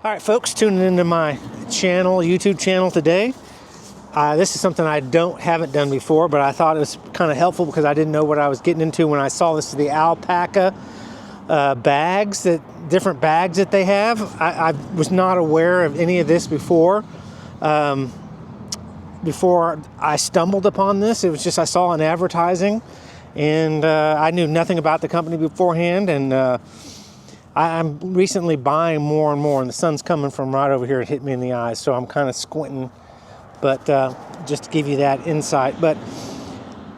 All right, folks, tuning into my YouTube channel today. This is something I haven't done before, but I thought it was kind of helpful because I didn't know what I was getting into when I saw this. The Alpaka bags, different bags that they have. I was not aware of any of this before. Before I stumbled upon this, it was just I saw an advertising, and I knew nothing about the company beforehand, and I'm recently buying more and more, and the sun's coming from right over here. It hit me in the eyes, so I'm kind of squinting, but just to give you that insight. But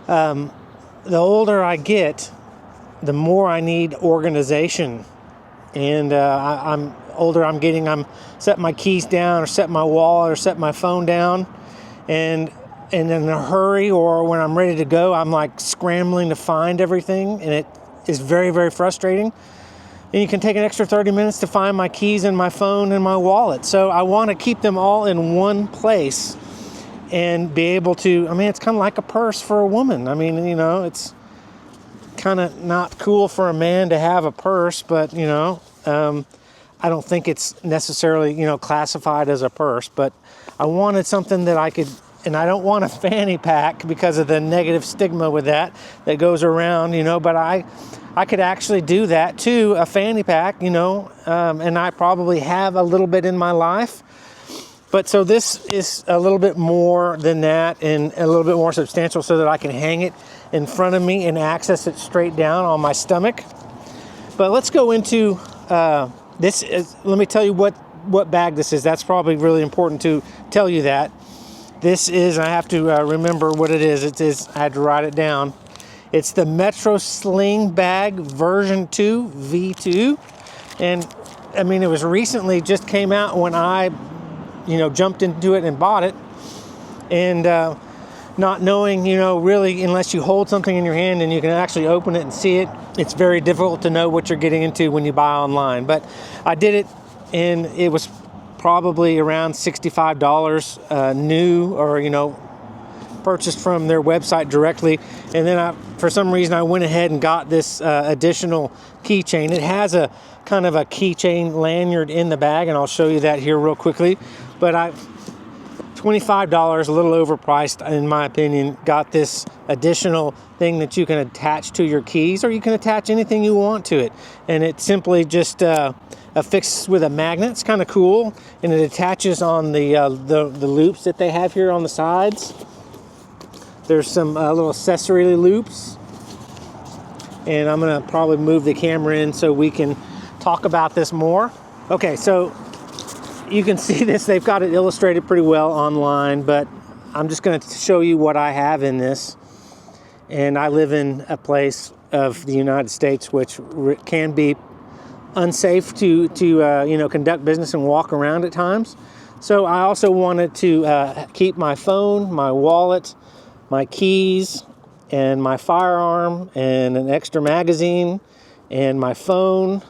the older I get, the more I need organization, and I'm older I'm getting, I'm setting my keys down or setting my wallet or setting my phone down, and in a hurry or when I'm ready to go, I'm like scrambling to find everything, and it is very, very frustrating. And you can take an extra 30 minutes to find my keys and my phone and my wallet. So I want to keep them all in one place and be able to, it's kind of like a purse for a woman. It's kind of not cool for a man to have a purse, but, I don't think it's necessarily, classified as a purse. But I wanted something that I could, and I don't want a fanny pack because of the negative stigma with that goes around, but I could actually do that too, a fanny pack, and I probably have a little bit in my life. But so this is a little bit more than that and a little bit more substantial so that I can hang it in front of me and access it straight down on my stomach. But let's go into this. Let me tell you what bag this is. That's probably really important to tell you that. This is, I have to remember what it is. I had to write it down. It's the Metro Sling bag version 2, V2. And it was recently just came out when I, jumped into it and bought it. And not knowing, really, unless you hold something in your hand and you can actually open it and see it, it's very difficult to know what you're getting into when you buy online. But I did it, and it was probably around $65 new, or, purchased from their website directly. And then for some reason I went ahead and got this additional keychain. It has a kind of a keychain lanyard in the bag, and I'll show you that here real quickly. But $25, a little overpriced in my opinion, got this additional thing that you can attach to your keys, or you can attach anything you want to it. And it simply just affixes with a magnet. It's kind of cool, and it attaches on the loops that they have here on the sides. There's some little accessory loops, and I'm gonna probably move the camera in so we can talk about this more. Okay, so you can see this. They've got it illustrated pretty well online, but I'm just gonna show you what I have in this. And I live in a place of the United States which can be unsafe to conduct business and walk around at times. So I also wanted to keep my phone, my wallet, my keys, and my firearm, and an extra magazine, and my phone,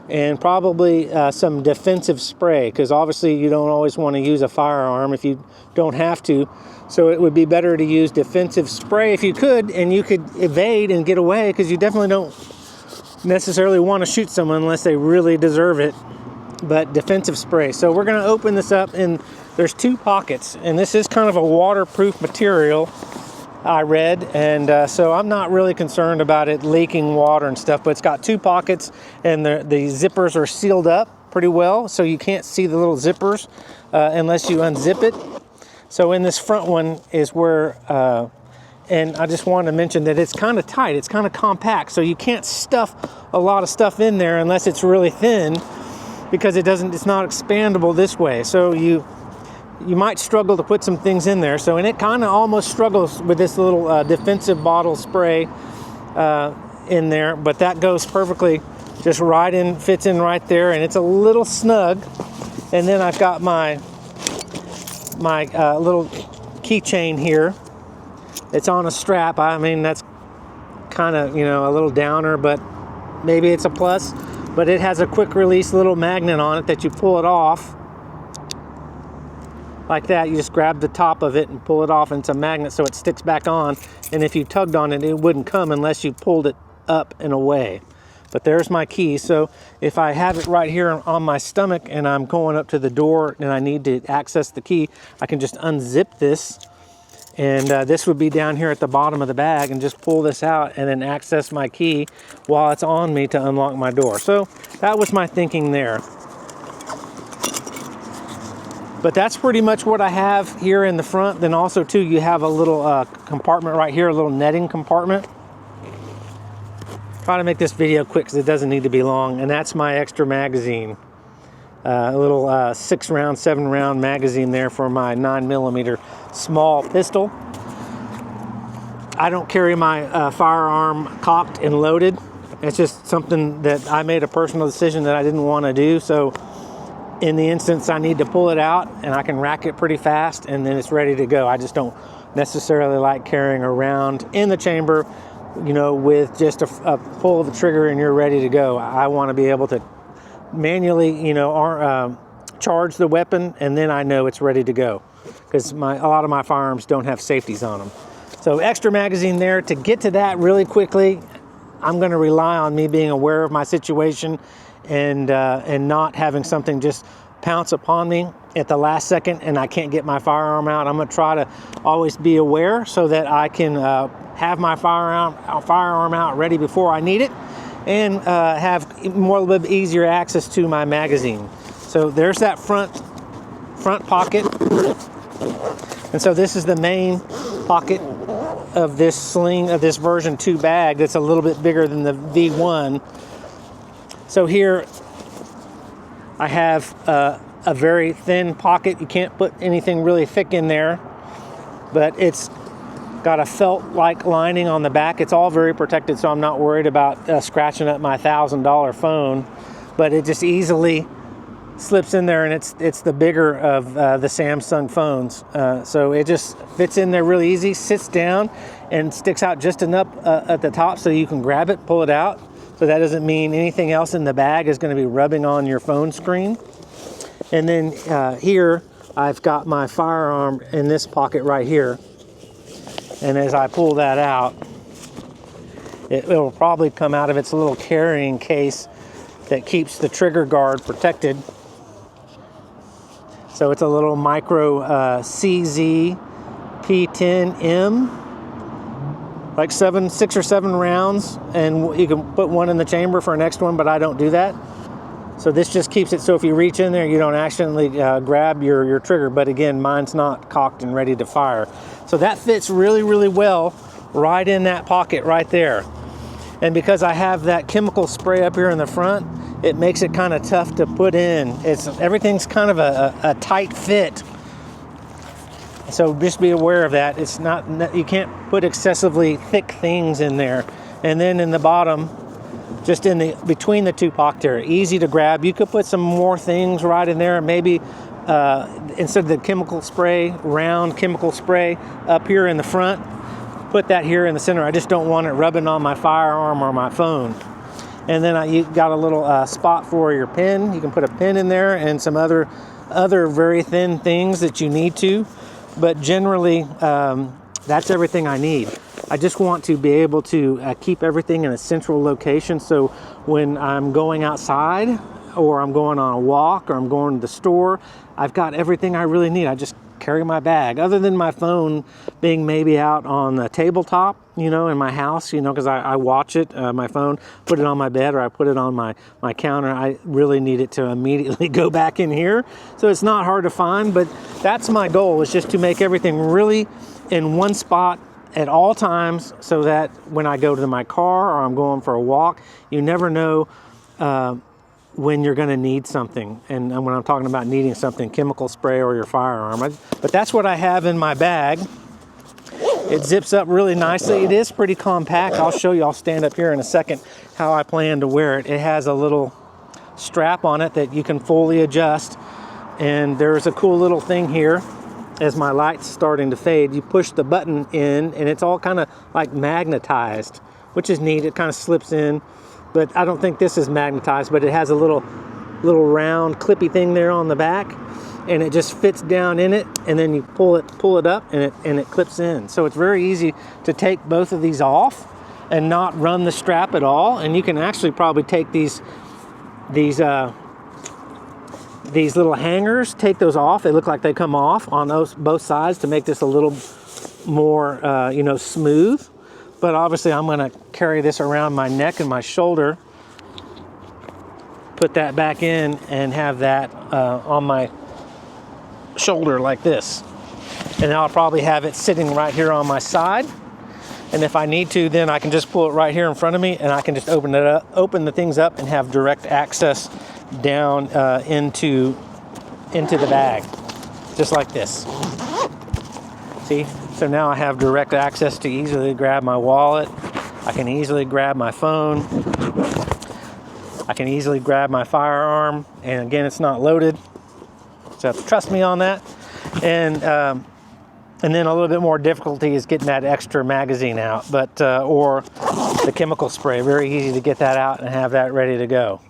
and probably some defensive spray, because obviously you don't always want to use a firearm if you don't have to. So it would be better to use defensive spray if you could, and you could evade and get away, because you definitely don't necessarily want to shoot someone unless they really deserve it. But defensive spray. So we're going to open this up, and there's 2 pockets, and this is kind of a waterproof material, I read, and so I'm not really concerned about it leaking water and stuff. But it's got 2 pockets, and the zippers are sealed up pretty well, so you can't see the little zippers unless you unzip it. So in this front one is where, and I just wanted to mention that it's kind of tight, it's kind of compact, so you can't stuff a lot of stuff in there unless it's really thin, because it's not expandable this way. So you might struggle to put some things in there. So, and it kind of almost struggles with this little defensive bottle spray in there, but that goes perfectly, just right in, fits in right there, and it's a little snug. And then I've got my little keychain here. It's on a strap. That's kind of, a little downer, but maybe it's a plus. But it has a quick release little magnet on it that you pull it off. Like that, you just grab the top of it and pull it off, and it's a magnet, so it sticks back on. And if you tugged on it, it wouldn't come unless you pulled it up and away. But there's my key. So if I have it right here on my stomach and I'm going up to the door and I need to access the key, I can just unzip this. And this would be down here at the bottom of the bag, and just pull this out and then access my key while it's on me to unlock my door. So that was my thinking there. But that's pretty much what I have here in the front. Then also too, you have a little compartment right here, a little netting compartment. Try to make this video quick because it doesn't need to be long. And that's my extra magazine. A little 6-round, 7-round magazine there for my 9mm small pistol. I don't carry my firearm cocked and loaded. It's just something that I made a personal decision that I didn't want to do. So in the instance I need to pull it out, and I can rack it pretty fast, and then it's ready to go. I just don't necessarily like carrying around in the chamber, you know, with just a pull of the trigger and you're ready to go. I want to be able to manually, you know, charge the weapon, and then I know it's ready to go, because a lot of my firearms don't have safeties on them. So extra magazine there. To get to that really quickly, I'm going to rely on me being aware of my situation and not having something just pounce upon me at the last second and I can't get my firearm out. I'm going to try to always be aware so that I can have my firearm out ready before I need it, and have a little bit easier access to my magazine. So there's that front pocket. And so this is the main pocket of this Sling, of this version 2 bag that's a little bit bigger than the V1. So here I have a very thin pocket. You can't put anything really thick in there, but it's got a felt-like lining on the back. It's all very protected, so I'm not worried about scratching up my $1,000 phone, but it just easily slips in there, and it's the bigger of the Samsung phones. So it just fits in there really easy, sits down, and sticks out just enough at the top so you can grab it, pull it out. So that doesn't mean anything else in the bag is going to be rubbing on your phone screen. And then here, I've got my firearm in this pocket right here. And as I pull that out, it will probably come out of its little carrying case that keeps the trigger guard protected. So it's a little micro CZ P10M, like 6 or 7 rounds, and you can put one in the chamber for a next one, but I don't do that. So this just keeps it so if you reach in there, you don't accidentally grab your trigger. But again, mine's not cocked and ready to fire. So that fits really, really well right in that pocket right there. And because I have that chemical spray up here in the front, it makes it kind of tough to put in. Everything's kind of a tight fit. So just be aware of that. It's not, you can't put excessively thick things in there. And then in the bottom, just between the two pockets there, easy to grab. You could put some more things right in there. Maybe instead of the chemical spray, round chemical spray up here in the front, put that here in the center. I just don't want it rubbing on my firearm or my phone. And then you got a little spot for your pen. You can put a pen in there and some other very thin things that you need to. But generally, that's everything I need. I just want to be able to keep everything in a central location. So when I'm going outside, or I'm going on a walk, or I'm going to the store, I've got everything I really need. I just carry my bag, other than my phone being maybe out on the tabletop, you know, in my house, you know, because I watch it, my phone, put it on my bed, or I put it on my counter. I really need it to immediately go back in here. So it's not hard to find, but that's my goal, is just to make everything really in one spot at all times, so that when I go to my car or I'm going for a walk, you never know when you're going to need something. And when I'm talking about needing something, chemical spray or your firearm. But that's what I have in my bag. It zips up really nicely. It is pretty compact. I'll show you. I'll stand up here in a second how I plan to wear it. It has a little strap on it that you can fully adjust. And there's a cool little thing here. As my light's starting to fade, you push the button in, and it's all kind of like magnetized, which is neat. It kind of slips in, but I don't think this is magnetized, but it has a little round clippy thing there on the back, and it just fits down in it, and then you pull it up, and it clips in. So it's very easy to take both of these off and not run the strap at all. And you can actually probably take these little hangers, take those off. They look like they come off on both sides to make this a little more, you know, smooth. But obviously I'm gonna carry this around my neck and my shoulder, put that back in, and have that on my shoulder like this. And I'll probably have it sitting right here on my side. And if I need to, then I can just pull it right here in front of me, and I can just open the things up and have direct access down into the bag, just like this. See? So now I have direct access to easily grab my wallet. I can easily grab my phone. I can easily grab my firearm. And again, it's not loaded, so you have to trust me on that. And then a little bit more difficulty is getting that extra magazine out, but or the chemical spray. Very easy to get that out and have that ready to go.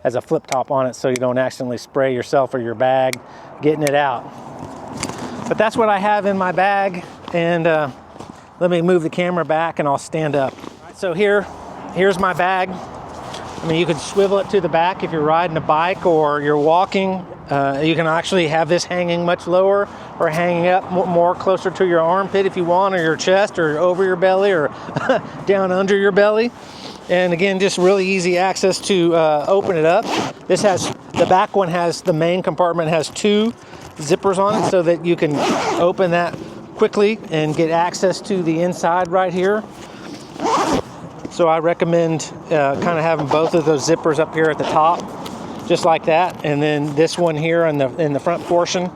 Has a flip top on it so you don't accidentally spray yourself or your bag getting it out. But that's what I have in my bag. And let me move the camera back and I'll stand up. So here's my bag. I mean, you could swivel it to the back if you're riding a bike or you're walking. You can actually have this hanging much lower or hanging up more closer to your armpit if you want, or your chest, or over your belly, or down under your belly. And again, just really easy access to open it up. This has, the back one has, the main compartment has 2 zippers on it so that you can open that quickly and get access to the inside right here. So I recommend kind of having both of those zippers up here at the top, just like that. And then this one here in the front portion,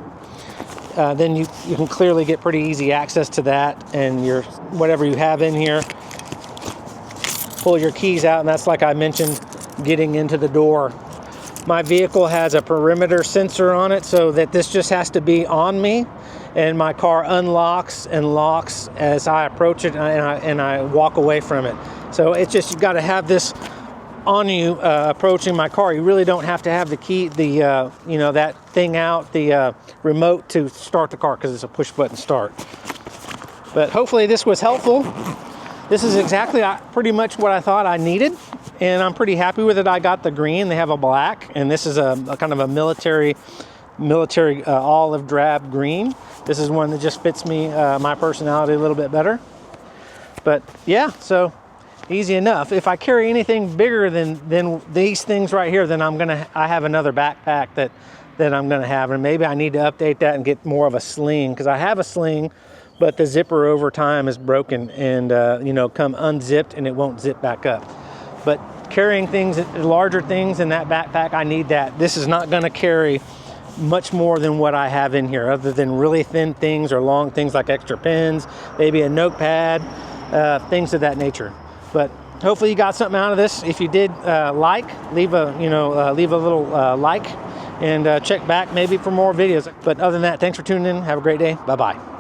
then you can clearly get pretty easy access to that, and your whatever you have in here. Pull your keys out, and that's, like I mentioned, getting into the door. My vehicle has a perimeter sensor on it, so that this just has to be on me, and my car unlocks and locks as I approach it, and I walk away from it. So it's just, you got to have this on you approaching my car. You really don't have to have the key, you know, that thing out, the remote to start the car, because it's a push button start. But hopefully this was helpful. This is exactly pretty much what I thought I needed, and I'm pretty happy with it. I got the green. They have a black, and this is a kind of a military olive drab green. This is one that just fits me, my personality a little bit better. But yeah, so easy enough. If I carry anything bigger than these things right here, then I have another backpack that I'm gonna have, and maybe I need to update that and get more of a sling, because I have a sling, but the zipper over time is broken and you know, come unzipped and it won't zip back up. But carrying things, larger things in that backpack, I need that. This is not gonna carry much more than what I have in here, other than really thin things or long things like extra pens, maybe a notepad, things of that nature. But hopefully you got something out of this. If you did, leave a little like, and check back maybe for more videos. But other than that, thanks for tuning in. Have a great day. Bye-bye.